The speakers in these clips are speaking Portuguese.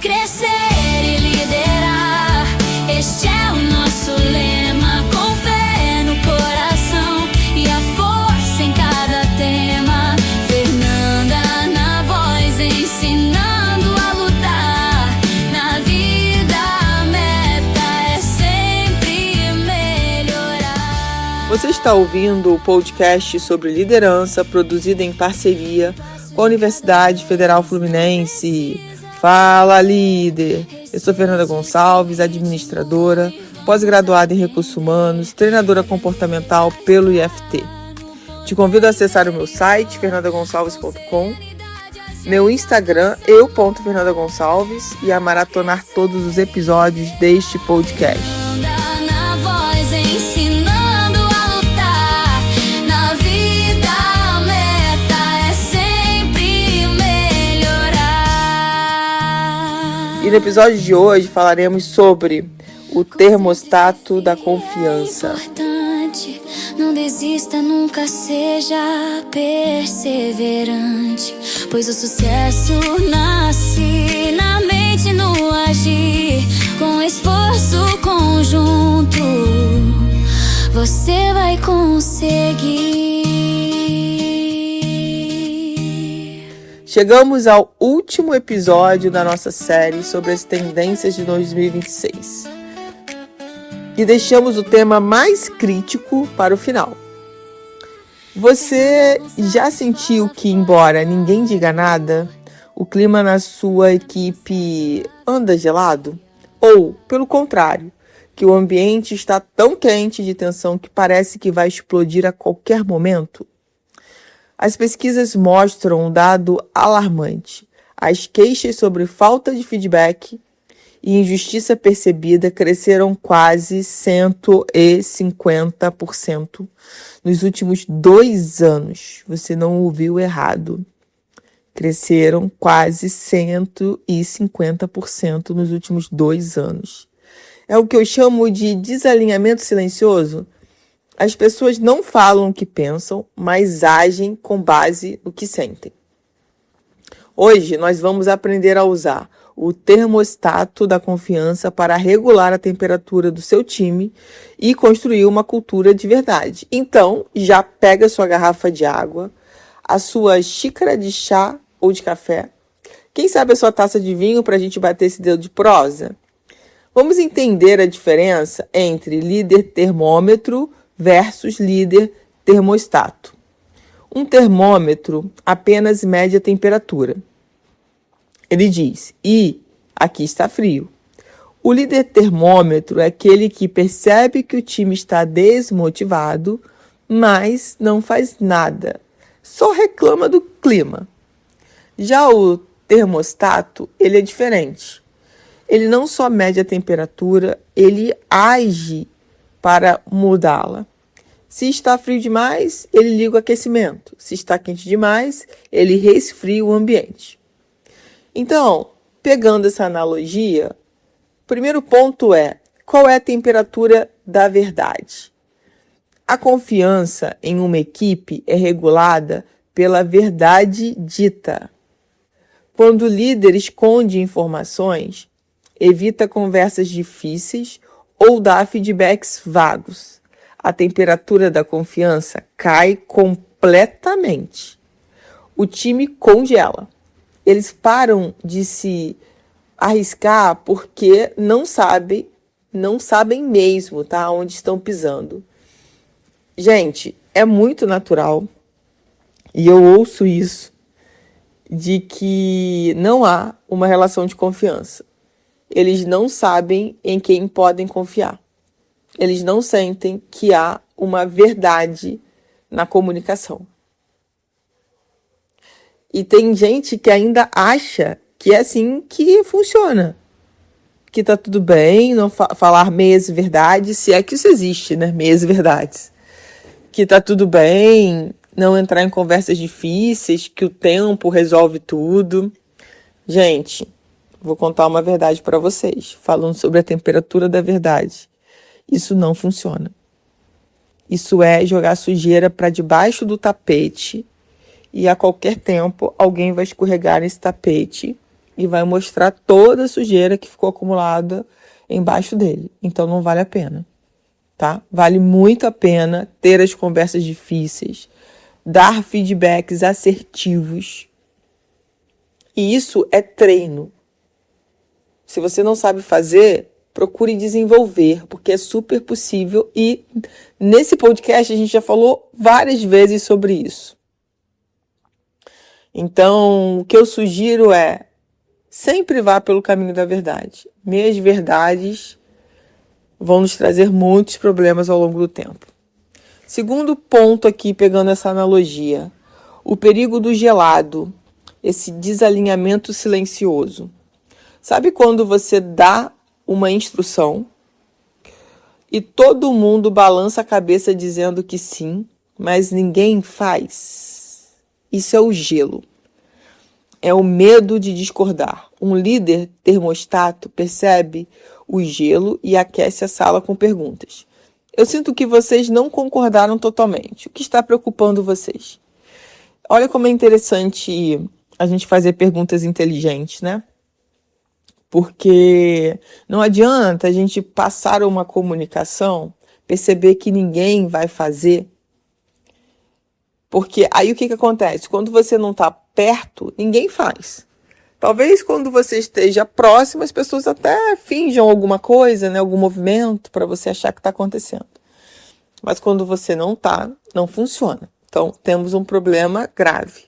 Crescer e liderar, este é o nosso lema. Com fé no coração e a força em cada tema. Fernanda na voz, ensinando a lutar. Na vida a meta é sempre melhorar. Você está ouvindo o podcast sobre liderança, produzido em parceria com a Universidade Federal Fluminense. Fala, líder! Eu sou Fernanda Gonçalves, administradora, pós-graduada em Recursos Humanos, treinadora comportamental pelo IFT. Te convido a acessar o meu site, fernandagonçalves.com, meu Instagram, eu.fernandagonçalves, e a maratonar todos os episódios deste podcast. Na voz, ensinando a lutar. Na vida a meta é sempre melhorar. E no episódio de hoje falaremos sobre o termostato da confiança. Importante, não desista, nunca seja perseverante, pois o sucesso nasce na mente, no agir. Com esforço conjunto, você vai conseguir. Chegamos ao último episódio da nossa série sobre as tendências de 2026. E deixamos o tema mais crítico para o final. Você já sentiu que, embora ninguém diga nada, o clima na sua equipe anda gelado? Ou, pelo contrário, que o ambiente está tão quente de tensão que parece que vai explodir a qualquer momento? As pesquisas mostram um dado alarmante. As queixas sobre falta de feedback e injustiça percebida cresceram quase 150% nos últimos 2 anos. Você não ouviu errado. Cresceram quase 150% nos últimos 2 anos. É o que eu chamo de desalinhamento silencioso. As pessoas não falam o que pensam, mas agem com base no que sentem. Hoje nós vamos aprender a usar o termostato da confiança para regular a temperatura do seu time e construir uma cultura de verdade. Então, já pega sua garrafa de água, a sua xícara de chá ou de café, quem sabe a sua taça de vinho para a gente bater esse dedo de prosa. Vamos entender a diferença entre líder termômetro versus líder termostato. Um termômetro apenas mede a temperatura. Ele diz, aqui está frio. O líder termômetro é aquele que percebe que o time está desmotivado, mas não faz nada. Só reclama do clima. Já o termostato, ele é diferente. Ele não só mede a temperatura, ele age para mudá-la. Se está frio demais, ele liga o aquecimento. Se está quente demais, ele resfria o ambiente. Então, pegando essa analogia, o primeiro ponto é, qual é a temperatura da verdade? A confiança em uma equipe é regulada pela verdade dita. Quando o líder esconde informações, evita conversas difíceis ou dá feedbacks vagos, a temperatura da confiança cai completamente. O time congela. Eles param de se arriscar porque não sabem mesmo, tá, onde estão pisando. Gente, é muito natural, e eu ouço isso, de que não há uma relação de confiança. Eles não sabem em quem podem confiar. Eles não sentem que há uma verdade na comunicação. E tem gente que ainda acha que é assim que funciona. Que tá tudo bem não falar meias verdades, se é que isso existe, né? Meias verdades. Que tá tudo bem não entrar em conversas difíceis, que o tempo resolve tudo. Gente, vou contar uma verdade para vocês, falando sobre a temperatura da verdade. Isso não funciona. Isso é jogar sujeira para debaixo do tapete e a qualquer tempo alguém vai escorregar nesse tapete e vai mostrar toda a sujeira que ficou acumulada embaixo dele. Então não vale a pena, tá? Vale muito a pena ter as conversas difíceis, dar feedbacks assertivos. E isso é treino. Se você não sabe fazer, procure desenvolver, porque é super possível. E nesse podcast a gente já falou várias vezes sobre isso. Então, o que eu sugiro é sempre vá pelo caminho da verdade. Meias verdades vão nos trazer muitos problemas ao longo do tempo. Segundo ponto aqui, pegando essa analogia, o perigo do gelado, esse desalinhamento silencioso. Sabe quando você dá uma instrução e todo mundo balança a cabeça dizendo que sim, mas ninguém faz? Isso é o gelo. É o medo de discordar. Um líder termostato percebe o gelo e aquece a sala com perguntas. Eu sinto que vocês não concordaram totalmente. O que está preocupando vocês? Olha como é interessante a gente fazer perguntas inteligentes, né? Porque não adianta a gente passar uma comunicação, perceber que ninguém vai fazer. Porque aí o que acontece? Quando você não está perto, ninguém faz. Talvez quando você esteja próximo, as pessoas até finjam alguma coisa, né? Algum movimento para você achar que está acontecendo. Mas quando você não está, não funciona. Então, temos um problema grave.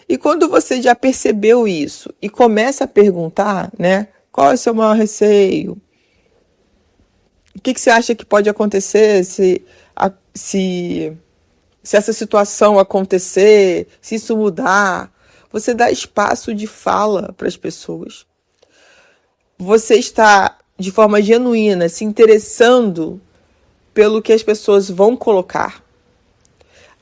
E quando você já percebeu isso e começa a perguntar, né? Qual é o seu maior receio? O que você acha que pode acontecer se essa situação acontecer, se isso mudar? Você dá espaço de fala para as pessoas. Você está, de forma genuína, se interessando pelo que as pessoas vão colocar.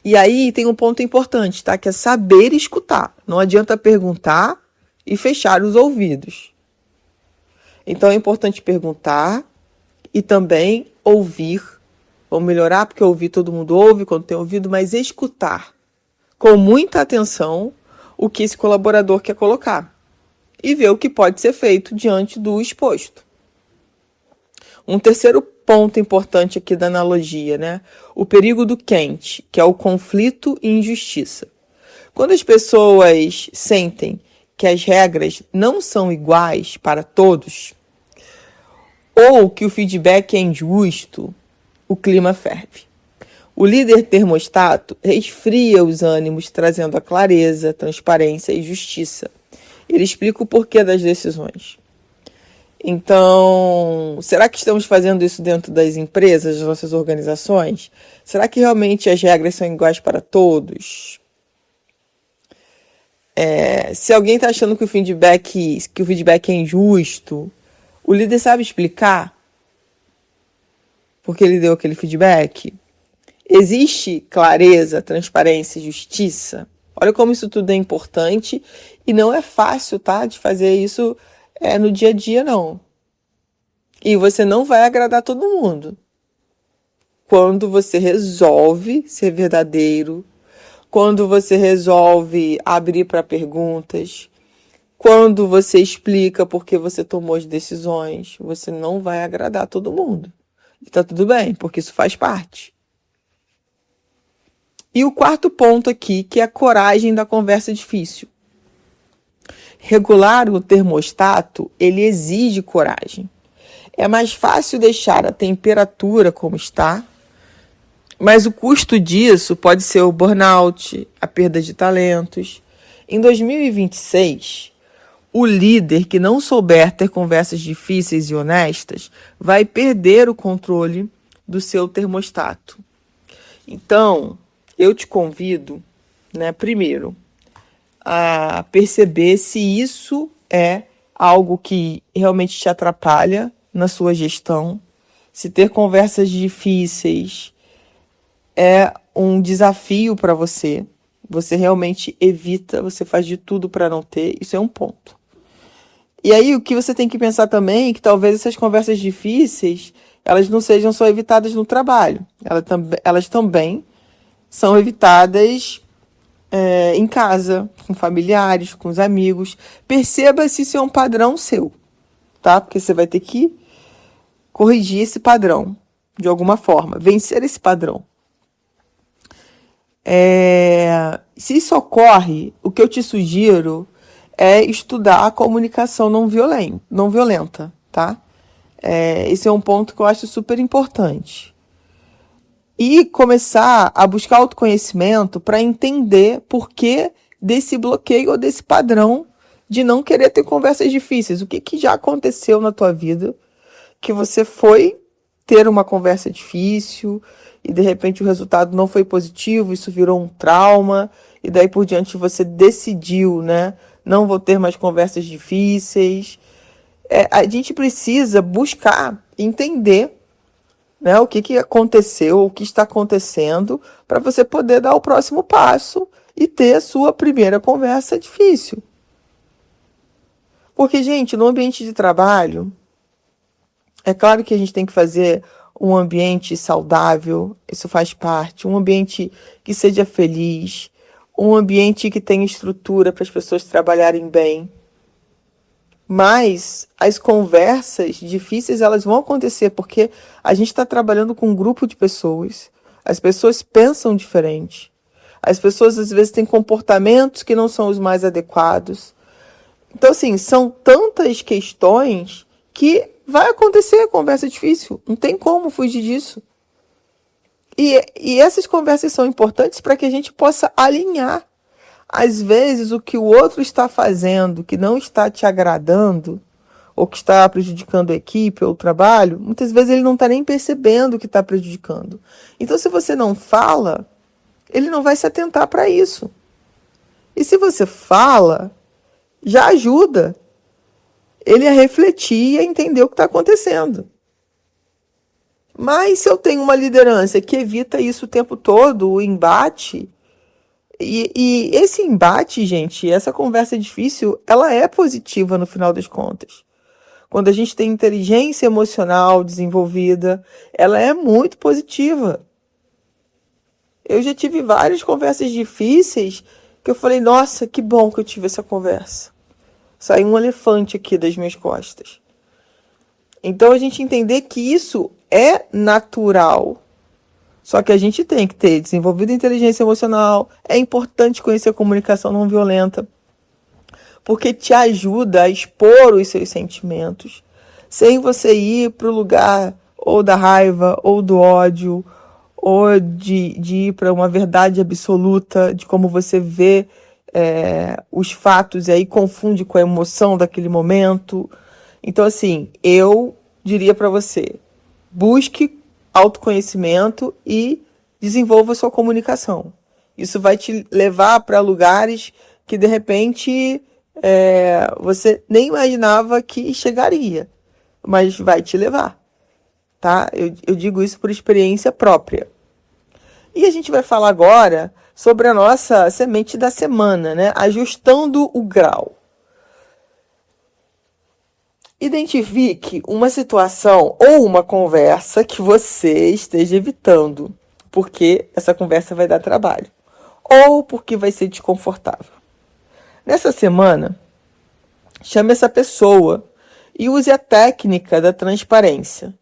E aí tem um ponto importante, tá? Que é saber escutar. Não adianta perguntar e fechar os ouvidos. Então é importante perguntar e também ouvir. Vamos melhorar, porque ouvir todo mundo ouve quando tem ouvido, mas escutar com muita atenção o que esse colaborador quer colocar e ver o que pode ser feito diante do exposto. Um terceiro ponto importante aqui da analogia, né? O perigo do quente, que é o conflito e injustiça. Quando as pessoas sentem que as regras não são iguais para todos, ou que o feedback é injusto, o clima ferve. O líder termostato resfria os ânimos, trazendo a clareza, transparência e justiça. Ele explica o porquê das decisões. Então, será que estamos fazendo isso dentro das empresas, das nossas organizações? Será que realmente as regras são iguais para todos? Se alguém está achando que o feedback é injusto, o líder sabe explicar por que ele deu aquele feedback? Existe clareza, transparência e justiça? Olha como isso tudo é importante e não é fácil, tá, de fazer isso no dia a dia, não. E você não vai agradar todo mundo. Quando você resolve ser verdadeiro, quando você resolve abrir para perguntas, quando você explica por que você tomou as decisões, você não vai agradar todo mundo. E tá tudo bem, porque isso faz parte. E o quarto ponto aqui, que é a coragem da conversa difícil. Regular o termostato, ele exige coragem. É mais fácil deixar a temperatura como está, mas o custo disso pode ser o burnout, a perda de talentos. Em 2026, o líder que não souber ter conversas difíceis e honestas vai perder o controle do seu termostato. Então, eu te convido, primeiro, a perceber se isso é algo que realmente te atrapalha na sua gestão, se ter conversas difíceis é um desafio para você, você realmente evita, você faz de tudo para não ter, isso é um ponto. E aí o que você tem que pensar também é que talvez essas conversas difíceis, elas não sejam só evitadas no trabalho, elas também são evitadas em casa, com familiares, com os amigos. Perceba se isso é um padrão seu, tá? Porque você vai ter que corrigir esse padrão de alguma forma, vencer esse padrão. Se isso ocorre, o que eu te sugiro é estudar a comunicação não violenta, tá? Esse é um ponto que eu acho super importante. E começar a buscar autoconhecimento para entender por que desse bloqueio ou desse padrão de não querer ter conversas difíceis. O que já aconteceu na tua vida que você foi ter uma conversa difícil e de repente o resultado não foi positivo, isso virou um trauma e daí por diante você decidiu, né? Não vou ter mais conversas difíceis. A gente precisa buscar entender, né, o que aconteceu, o que está acontecendo, para você poder dar o próximo passo e ter a sua primeira conversa difícil. Porque, gente, no ambiente de trabalho, é claro que a gente tem que fazer um ambiente saudável, isso faz parte, um ambiente que seja feliz, um ambiente que tenha estrutura para as pessoas trabalharem bem. Mas as conversas difíceis, elas vão acontecer porque a gente está trabalhando com um grupo de pessoas. As pessoas pensam diferente. As pessoas, às vezes, têm comportamentos que não são os mais adequados. Então, assim, são tantas questões que vai acontecer a conversa difícil. Não tem como fugir disso. E essas conversas são importantes para que a gente possa alinhar. Às vezes, o que o outro está fazendo, que não está te agradando, ou que está prejudicando a equipe ou o trabalho, muitas vezes ele não está nem percebendo que está prejudicando. Então, se você não fala, ele não vai se atentar para isso. E se você fala, já ajuda ele a refletir e a entender o que está acontecendo. Mas se eu tenho uma liderança que evita isso o tempo todo, o embate... E esse embate, gente, essa conversa difícil, ela é positiva no final das contas. Quando a gente tem inteligência emocional desenvolvida, ela é muito positiva. Eu já tive várias conversas difíceis que eu falei, nossa, que bom que eu tive essa conversa. Saiu um elefante aqui das minhas costas. Então a gente entender que isso é natural. Só que a gente tem que ter desenvolvido inteligência emocional. É importante conhecer a comunicação não violenta, porque te ajuda a expor os seus sentimentos, sem você ir para o lugar ou da raiva, ou do ódio, ou de ir para uma verdade absoluta de como você vê os fatos e aí confunde com a emoção daquele momento. Então, assim, eu diria para você, busque autoconhecimento e desenvolva sua comunicação. Isso vai te levar para lugares que, de repente, você nem imaginava que chegaria, mas vai te levar, tá? Eu digo isso por experiência própria. E a gente vai falar agora sobre a nossa semente da semana, né? Ajustando o grau. Identifique uma situação ou uma conversa que você esteja evitando, porque essa conversa vai dar trabalho, ou porque vai ser desconfortável. Nessa semana, chame essa pessoa e use a técnica da transparência.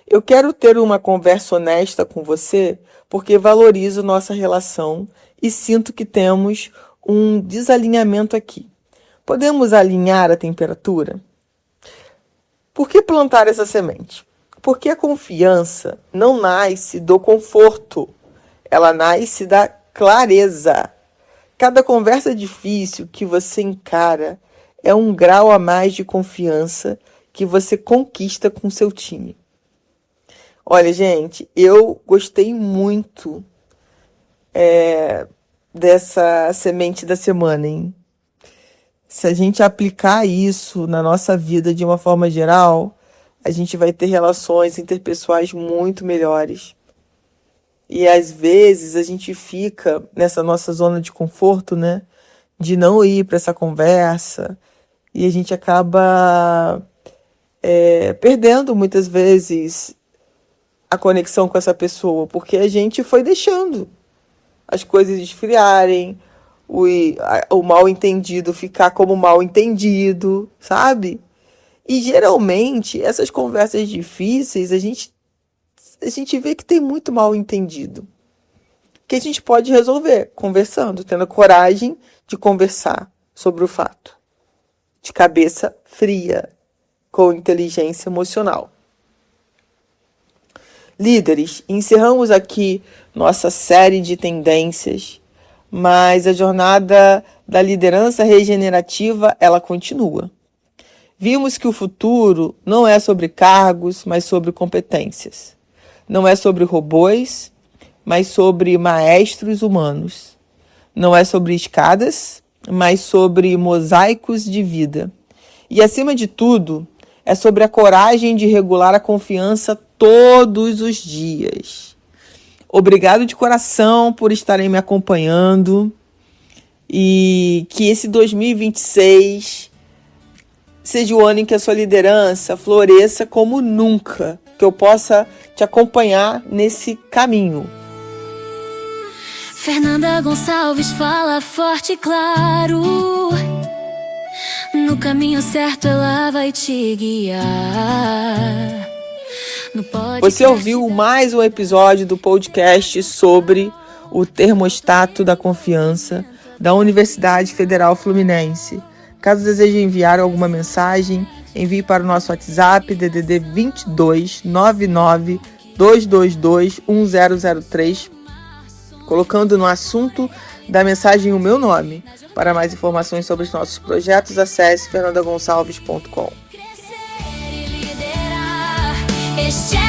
Eu quero ter uma conversa honesta com você porque valorizo nossa relação e sinto que temos um desalinhamento aqui. Podemos alinhar a temperatura? Por que plantar essa semente? Porque a confiança não nasce do conforto, ela nasce da clareza. Cada conversa difícil que você encara é um grau a mais de confiança que você conquista com seu time. Olha, gente, eu gostei muito dessa semente da semana, hein? Se a gente aplicar isso na nossa vida de uma forma geral, a gente vai ter relações interpessoais muito melhores. E às vezes a gente fica nessa nossa zona de conforto, né? De não ir para essa conversa. E a gente acaba perdendo muitas vezes a conexão com essa pessoa, porque a gente foi deixando. as coisas esfriarem, o mal entendido ficar como mal entendido, sabe? E geralmente essas conversas difíceis a gente vê que tem muito mal entendido, que a gente pode resolver conversando, tendo a coragem de conversar sobre o fato, de cabeça fria, com inteligência emocional. Líderes, encerramos aqui nossa série de tendências, mas a jornada da liderança regenerativa, ela continua. Vimos que o futuro não é sobre cargos, mas sobre competências. Não é sobre robôs, mas sobre maestros humanos. Não é sobre escadas, mas sobre mosaicos de vida. E, acima de tudo, é sobre a coragem de regular a confiança todos os dias. Obrigado de coração por estarem me acompanhando e que esse 2026 seja o ano em que a sua liderança floresça como nunca, que eu possa te acompanhar nesse caminho. Fernanda Gonçalves fala forte e claro. No caminho certo ela vai te guiar. Você ouviu mais um episódio do podcast sobre o termostato da confiança da Universidade Federal Fluminense. Caso deseje enviar alguma mensagem, envie para o nosso WhatsApp DDD 22 99 222 1003, colocando no assunto da mensagem o meu nome. Para mais informações sobre os nossos projetos, acesse fernandagonçalves.com. Este